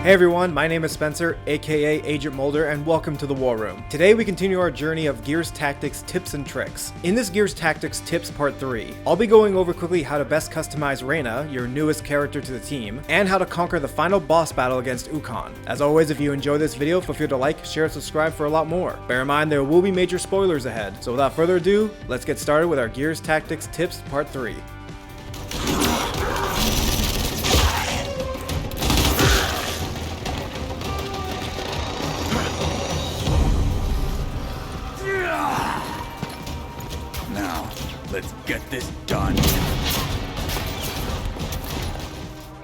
Hey everyone, my name is Spencer, aka Agent Mulder, and welcome to the War Room. Today we continue our journey of Gears Tactics Tips and Tricks. In this Gears Tactics Tips Part 3, I'll be going over quickly how to best customize Reina, your newest character to the team, and how to conquer the final boss battle against Ukkon. As always, if you enjoy this video, feel free to like, share, and subscribe for a lot more. Bear in mind there will be major spoilers ahead, so without further ado, let's get started with our Gears Tactics Tips Part 3. Let's get this done.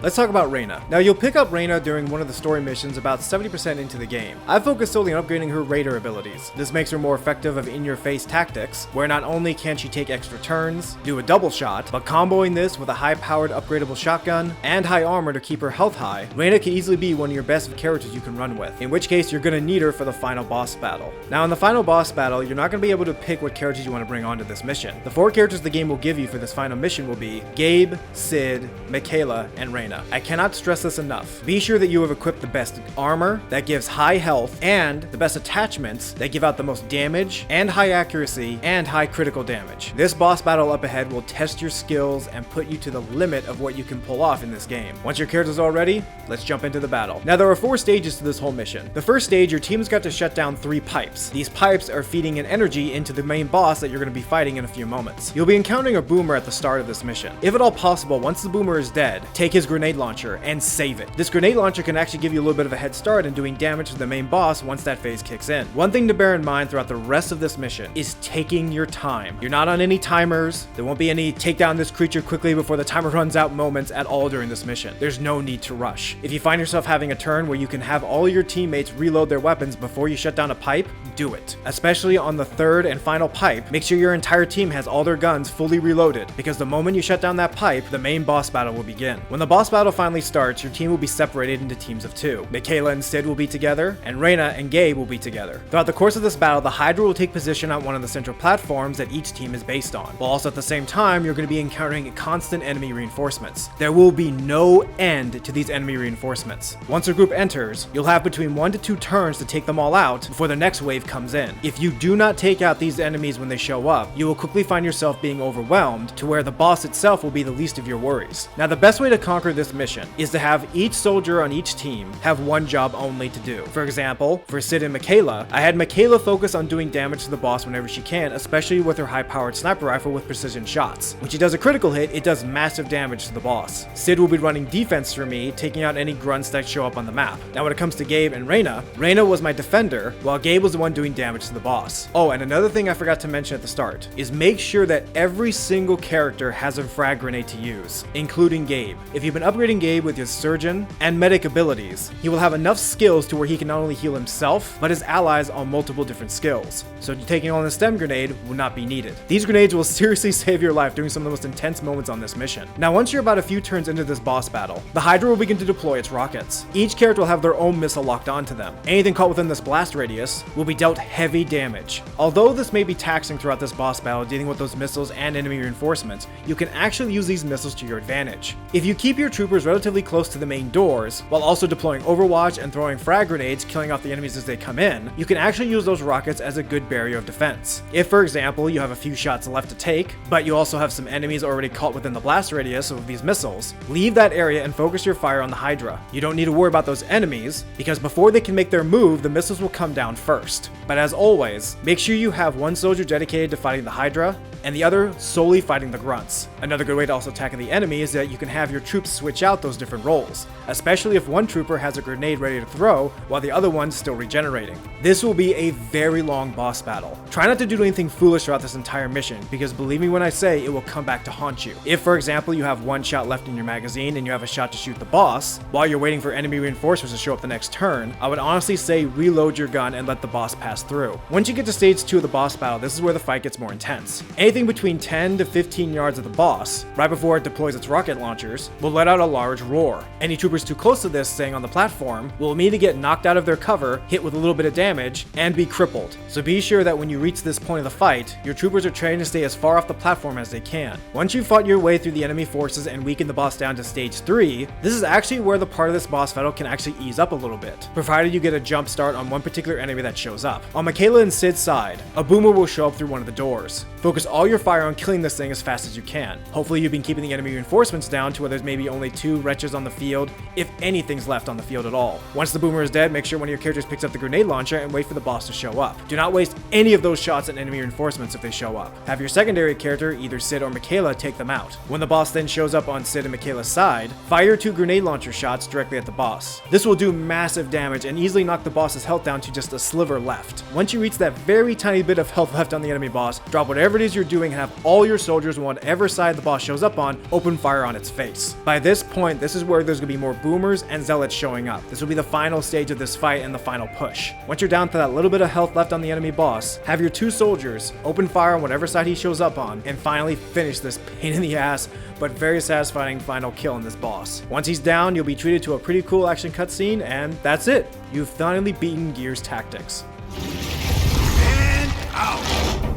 Let's talk about Reina. Now you'll pick up Reina during one of the story missions about 70% into the game. I've focused solely on upgrading her raider abilities. This makes her more effective of in-your-face tactics, where not only can she take extra turns, do a double shot, but comboing this with a high-powered upgradable shotgun and high armor to keep her health high, Reina can easily be one of your best characters you can run with, in which case you're gonna need her for the final boss battle. Now in the final boss battle, you're not gonna be able to pick what characters you want to bring onto this mission. The 4 characters the game will give you for this final mission will be Gabe, Sid, Mikayla, and Reina. I cannot stress this enough. Be sure that you have equipped the best armor that gives high health and the best attachments that give out the most damage and high accuracy and high critical damage. This boss battle up ahead will test your skills and put you to the limit of what you can pull off in this game. Once your characters are all ready, let's jump into the battle. Now there are 4 stages to this whole mission. The first stage, your team's got to shut down 3 pipes. These pipes are feeding an energy into the main boss that you're going to be fighting in a few moments. You'll be encountering a boomer at the start of this mission. If at all possible, once the boomer is dead, take his grenade launcher and save it. This grenade launcher can actually give you a little bit of a head start in doing damage to the main boss once that phase kicks in. One thing to bear in mind throughout the rest of this mission is taking your time. You're not on any timers. There won't be any take down this creature quickly before the timer runs out moments at all during this mission. There's no need to rush. If you find yourself having a turn where you can have all your teammates reload their weapons before you shut down a pipe, do it. Especially on the 3rd and final pipe, make sure your entire team has all their guns fully reloaded, because the moment you shut down that pipe, the main boss battle will begin. When the boss battle finally starts, your team will be separated into teams of 2. Mikayla and Sid will be together, and Reina and Gabe will be together. Throughout the course of this battle, the Hydra will take position on one of the central platforms that each team is based on, while also at the same time, you're going to be encountering constant enemy reinforcements. There will be no end to these enemy reinforcements. Once a group enters, you'll have between 1 to 2 turns to take them all out before the next wave comes in. If you do not take out these enemies when they show up, you will quickly find yourself being overwhelmed to where the boss itself will be the least of your worries. Now the best way to conquer this mission is to have each soldier on each team have one job only to do. For example, for Sid and Mikayla, I had Mikayla focus on doing damage to the boss whenever she can, especially with her high-powered sniper rifle with precision shots. When she does a critical hit, it does massive damage to the boss. Sid will be running defense for me, taking out any grunts that show up on the map. Now when it comes to Gabe and Raina, Reina was my defender, while Gabe was the one doing damage to the boss. Oh, and another thing I forgot to mention at the start is make sure that every single character has a frag grenade to use, including Gabe. If you've been upgrading Gabe with his surgeon and medic abilities, he will have enough skills to where he can not only heal himself, but his allies on multiple different skills. So taking on a stem grenade will not be needed. These grenades will seriously save your life during some of the most intense moments on this mission. Now once you're about a few turns into this boss battle, the Hydra will begin to deploy its rockets. Each character will have their own missile locked onto them. Anything caught within this blast radius will be dealt heavy damage. Although this may be taxing throughout this boss battle dealing with those missiles and enemy reinforcements, you can actually use these missiles to your advantage. If you keep your troopers relatively close to the main doors, while also deploying Overwatch and throwing frag grenades, killing off the enemies as they come in, you can actually use those rockets as a good barrier of defense. If, for example, you have a few shots left to take, but you also have some enemies already caught within the blast radius of these missiles, leave that area and focus your fire on the Hydra. You don't need to worry about those enemies, because before they can make their move, the missiles will come down first. But as always, make sure you have one soldier dedicated to fighting the Hydra, and the other solely fighting the grunts. Another good way to also tackle the enemy is that you can have your troops switch out those different roles, especially if one trooper has a grenade ready to throw while the other one's still regenerating. This will be a very long boss battle. Try not to do anything foolish throughout this entire mission, because believe me when I say it will come back to haunt you. If, for example, you have 1 shot left in your magazine and you have a shot to shoot the boss, while you're waiting for enemy reinforcements to show up the next turn, I would honestly say reload your gun and let the boss pass through. Once you get to stage 2 of the boss battle, this is where the fight gets more intense. Anything between 10 to 15 yards of the boss, right before it deploys its rocket launchers, will let out a large roar. Any troopers too close to this thing on the platform will immediately get knocked out of their cover, hit with a little bit of damage, and be crippled. So be sure that when you reach this point of the fight, your troopers are trained to stay as far off the platform as they can. Once you've fought your way through the enemy forces and weakened the boss down to stage 3, this is actually where the part of this boss battle can actually ease up a little bit, provided you get a jump start on one particular enemy that shows up. On Mikayla and Sid's side, a boomer will show up through one of the doors. Focus all your fire on killing this thing as fast as you can. Hopefully you've been keeping the enemy reinforcements down to where there's maybe only 2 wretches on the field, if anything's left on the field at all. Once the boomer is dead, make sure one of your characters picks up the grenade launcher and wait for the boss to show up. Do not waste any of those shots at enemy reinforcements if they show up. Have your secondary character, either Sid or Mikayla, take them out. When the boss then shows up on Sid and Mikayla's side, fire 2 grenade launcher shots directly at the boss. This will do massive damage and easily knock the boss's health down to just a sliver left. Once you reach that very tiny bit of health left on the enemy boss, drop whatever it is you're doing and have all your soldiers on whatever side the boss shows up on open fire on its face. By this point, this is where there's going to be more boomers and zealots showing up. This will be the final stage of this fight and the final push. Once you're down to that little bit of health left on the enemy boss, have your 2 soldiers open fire on whatever side he shows up on and finally finish this pain in the ass but very satisfying final kill on this boss. Once he's down, you'll be treated to a pretty cool action cutscene, and that's it. You've finally beaten Gears Tactics. And out!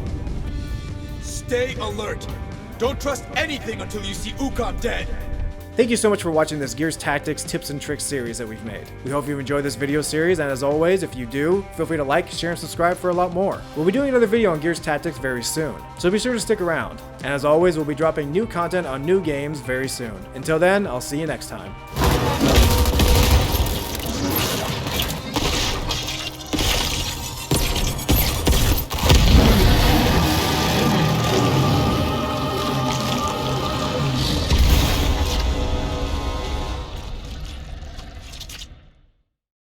Stay alert. Don't trust anything until you see Ukkon dead. Thank you so much for watching this Gears Tactics tips and tricks series that we've made. We hope you enjoyed this video series, and as always, if you do, feel free to like, share, and subscribe for a lot more. We'll be doing another video on Gears Tactics very soon, so be sure to stick around. And as always, we'll be dropping new content on new games very soon. Until then, I'll see you next time.